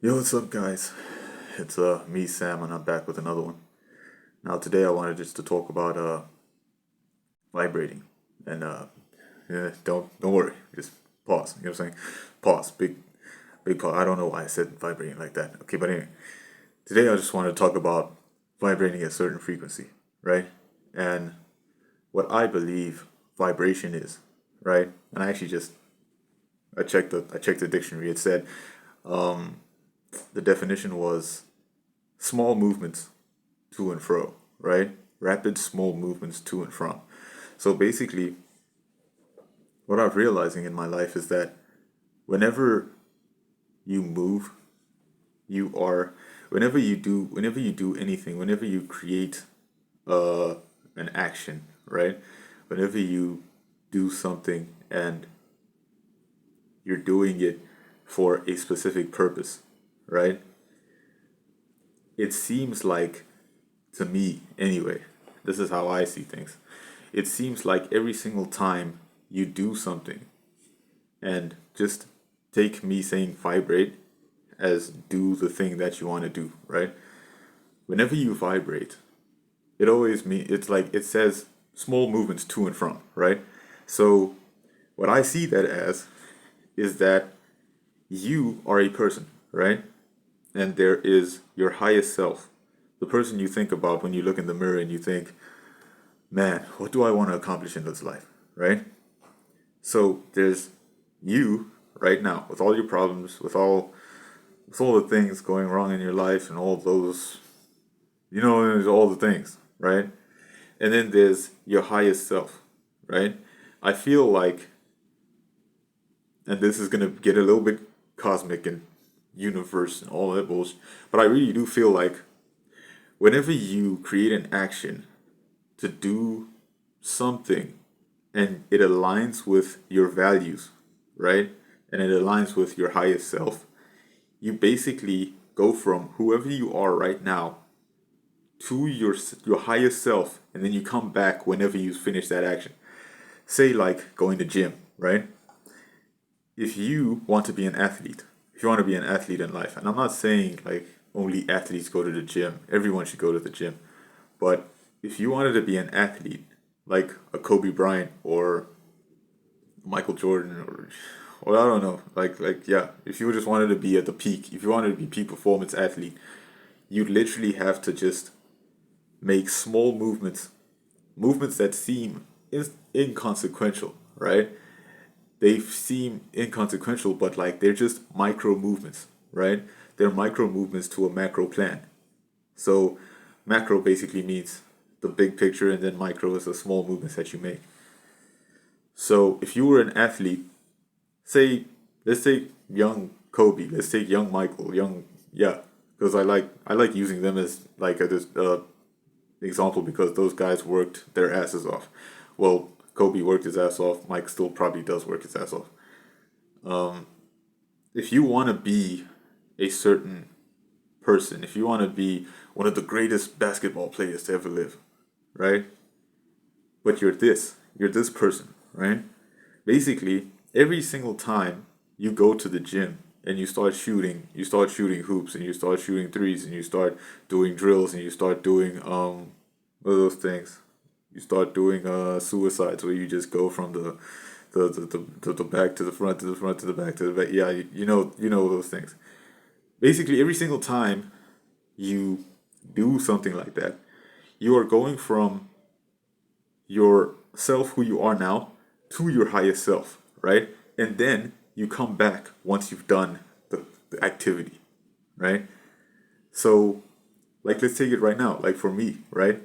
Yo, what's up, guys? It's me, Sam, and I'm back with another one. Now, today I wanted just to talk about vibrating, and yeah, don't worry, just pause. You know what I'm saying? Pause, big pause. I don't know why I said vibrating like that. Okay, but anyway, today I just want to talk about vibrating at a certain frequency, right? And what I believe vibration is, right? And I actually just I checked the dictionary. It said the definition was small movements to and fro, right? Rapid small movements to and from. So basically, what I'm realizing in my life is that whenever you move, you are whenever you do anything, whenever you create uh an action, right? Whenever you do something and you're doing it for a specific purpose, right? It seems like, to me anyway, this is how I see things. It seems like every single time you do something, and just take me saying vibrate as do the thing that you want to do, right? Whenever you vibrate, it always means it's like it says small movements to and from, right? So what I see that as is that you are a person, right? And there is your highest self, the person you think about when you look in the mirror and you think, man, what do I want to accomplish in this life, right? So there's you right now with all your problems, with all the things going wrong in your life and all those, there's all the things, right? And then there's your highest self, right? I feel like, and this is gonna get a little bit cosmic and universe and all that bullshit, but I really do feel like whenever you create an action to do something and it aligns with your values, right? And it aligns with your highest self, you basically go from whoever you are right now to your highest self, and then you come back whenever you finish that action. Say like going to gym, right? If you want to be an athlete, if you want to be an athlete in life, and I'm not saying like only athletes go to the gym, everyone should go to the gym, but if you wanted to be an athlete, like a Kobe Bryant or Michael Jordan or I don't know, like yeah, if you just wanted to be at the peak, if you wanted to be peak performance athlete, you literally have to just make small movements, movements that seem inconsequential, right? They seem inconsequential, but like they're just micro movements, right? They're micro movements to a macro plan. So macro basically means the big picture, and then micro is the small movements that you make. So if you were an athlete, say, let's take young Kobe, let's take young Michael, young, yeah, because I like using them as like a example because those guys worked their asses off. Well, Kobe worked his ass off. Mike still probably does work his ass off. If you want to be a certain person, if you want to be one of the greatest basketball players to ever live, right? But you're this person, right? Basically, every single time you go to the gym and you start shooting hoops and you start shooting threes and you start doing drills and you start doing what are those things? You start doing suicides where you just go from the back to the front to the front to the back to the back. Yeah, you know those things. Basically, every single time you do something like that, you are going from your self, who you are now, to your highest self, right? And then you come back once you've done the activity, right? So, like, let's take it right now. Like, for me, right?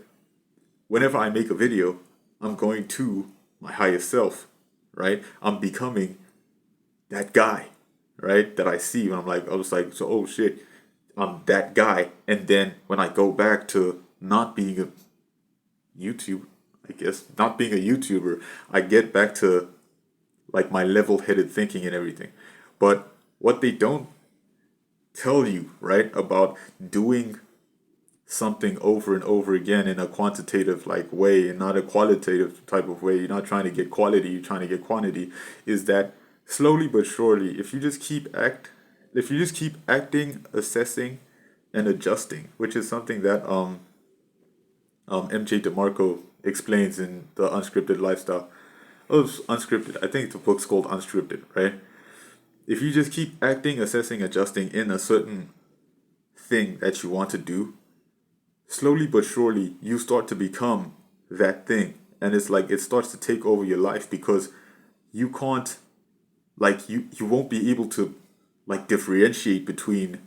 Whenever I make a video, I'm going to my highest self, right? I'm becoming that guy, right? That I see when I was like, so, oh shit, I'm that guy. And then when I go back to not being a YouTube, I guess, not being a YouTuber, I get back to like my level headed thinking and everything. But what they don't tell you, right, about doing something over and over again in a quantitative like way and not a qualitative type of way, you're not trying to get quality, you're trying to get quantity, is that slowly but surely, if you just keep if you just keep acting, assessing, and adjusting, which is something that MJ DeMarco explains in the Unscripted Lifestyle. Oh, it's Unscripted. I think the book's called Unscripted, right? If you just keep acting, assessing, adjusting in a certain thing that you want to do, slowly but surely you start to become that thing. And it's like it starts to take over your life because you can't, like, you won't be able to, like, differentiate between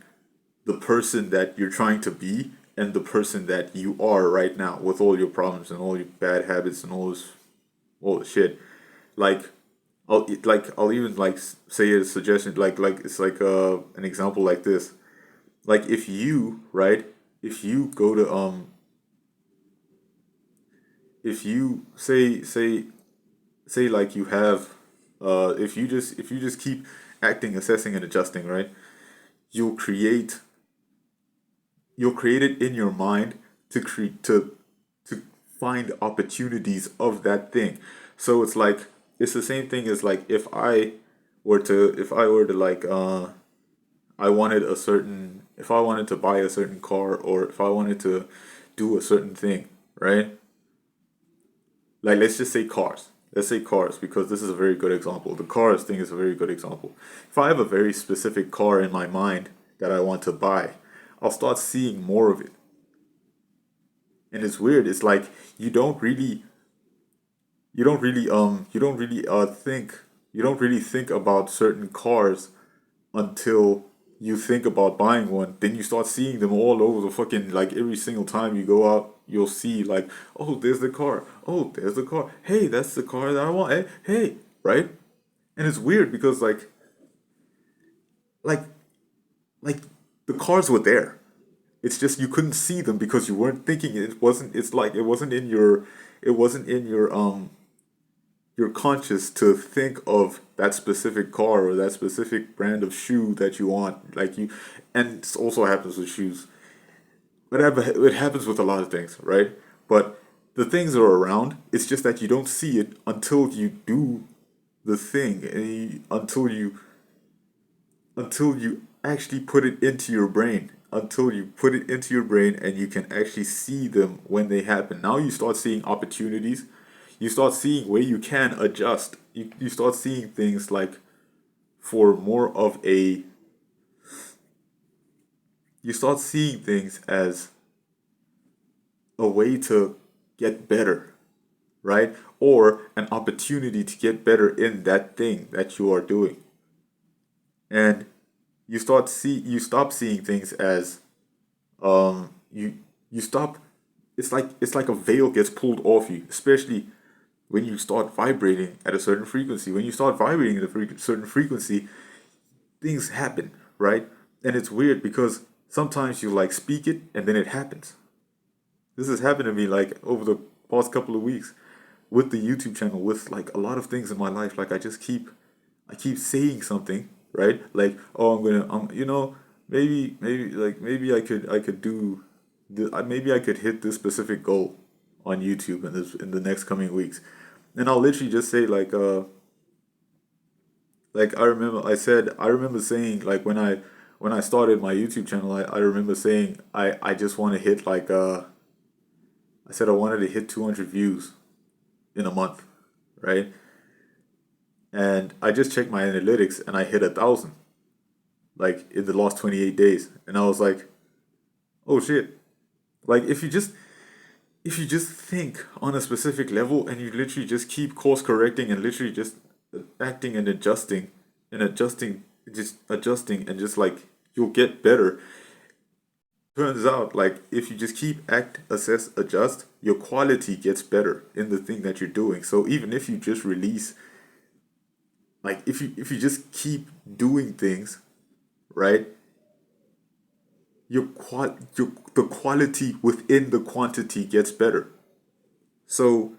the person that you're trying to be and the person that you are right now with all your problems and all your bad habits and all the shit. Like, I'll even like say a suggestion, like it's like an example like this. Like, if you, right, if you go to if you say like you have if you just keep acting, assessing, and adjusting, right, you'll create you'll create it in your mind to create to find opportunities of that thing. So it's like it's the same thing as like if I were to like I wanted a certain if I wanted to buy a certain car, or if I wanted to do a certain thing, right? Like, let's just say cars. Let's say cars, because this is a very good example. The cars thing is a very good example. If I have a very specific car in my mind that I want to buy, I'll start seeing more of it. And it's weird. It's like you don't really think about certain cars until you think about buying one. Then you start seeing them all over the fucking, like, every single time you go out, you'll see like, oh, there's the car. Oh, there's the car. Hey, that's the car that I want. Hey, right? And it's weird because like like the cars were there. It's just you couldn't see them because you weren't thinking. It wasn't. It's like it wasn't in your conscious to think of that specific car or that specific brand of shoe that you want. Like you, and it also happens with shoes. Whatever, it happens with a lot of things, right? But the things are around. It's just that you don't see it until you do the thing, and until you actually put it into your brain. Until you put it into your brain and you can actually see them when they happen. Now you start seeing opportunities. You start seeing where you can adjust. You start seeing things like for more of a. You start seeing things as a way to get better, right? Or an opportunity to get better in that thing that you are doing. And you stop seeing things as you stop it's like a veil gets pulled off you, especially when you start vibrating at a certain frequency. When you start vibrating at a certain frequency, things happen, right? And it's weird because sometimes you like speak it and then it happens. This has happened to me like over the past couple of weeks with the YouTube channel, with like a lot of things in my life. Like I keep saying something, right? Like, oh, maybe I could do, maybe I could hit this specific goal on YouTube in the next coming weeks, and I'll literally just say like I remember saying like when I started my YouTube channel, I remember saying I just want to hit like I said I wanted to hit 200 views in a month, right? And I just checked my analytics and I hit 1,000 like in the last 28 days, and I was like, oh shit! Like if you just think on a specific level and you literally just keep course correcting and literally just acting and adjusting, just adjusting and just like you'll get better. Turns out like if you just keep act, assess, adjust, your quality gets better in the thing that you're doing. So even if you just release, like if you just keep doing things, right? The quality within the quantity gets better. So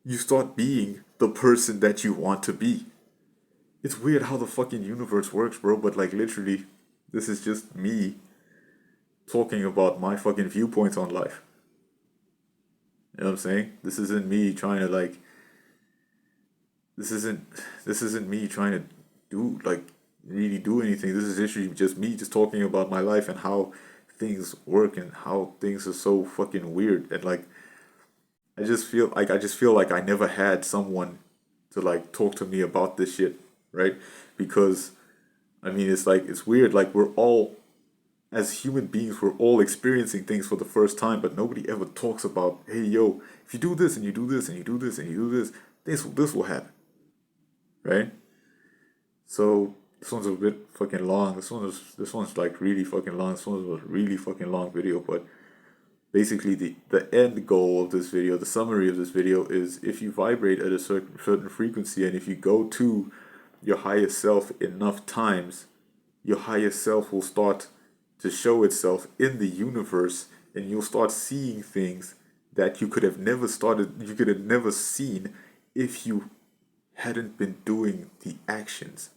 you start being the person that you want to be. It's weird how the fucking universe works, bro, but like literally, this is just me talking about my fucking viewpoints on life. You know what I'm saying? This isn't me trying to like this isn't me trying to do like really do anything. This is literally just me just talking about my life and how things work and how things are so fucking weird. And like I just feel like I never had someone to like talk to me about this shit, right? Because I mean it's like it's weird, like we're all as human beings we're all experiencing things for the first time, but nobody ever talks about, hey yo, if you do this and you do this and you do this and you do this, this will happen, right? So this one's a bit fucking long. This one's like really fucking long. This one's a really fucking long video, but basically the end goal of this video, the summary of this video is if you vibrate at a certain frequency and if you go to your highest self enough times, your highest self will start to show itself in the universe and you'll start seeing things that you could have never seen if you hadn't been doing the actions.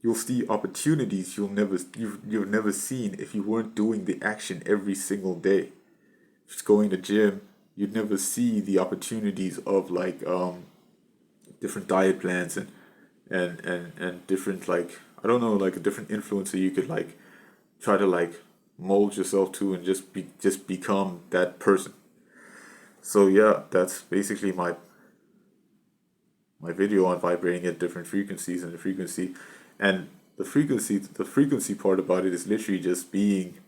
You'll see opportunities you've never seen if you weren't doing the action every single day. Just going to gym, you'd never see the opportunities of like different diet plans and different like I don't know, like a different influencer you could like try to like mold yourself to and just become that person. So yeah, that's basically my video on vibrating at different frequencies and and the frequency part about it is literally just being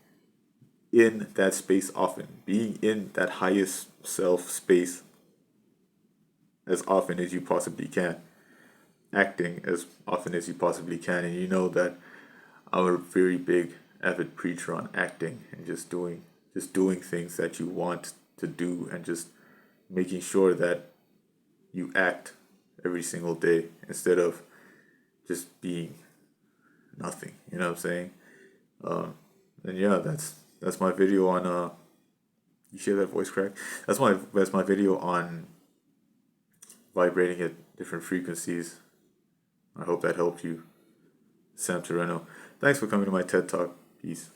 in that space often, being in that highest self space as often as you possibly can, acting as often as you possibly can. And you know that I'm a very big avid preacher on acting and just doing things that you want to do and just making sure that you act every single day instead of just being nothing. You know what I'm saying? And yeah, that's my video on you hear that voice crack? That's my video on vibrating at different frequencies. I hope that helped you. Sam Torreno. Thanks for coming to my TED Talk. Peace.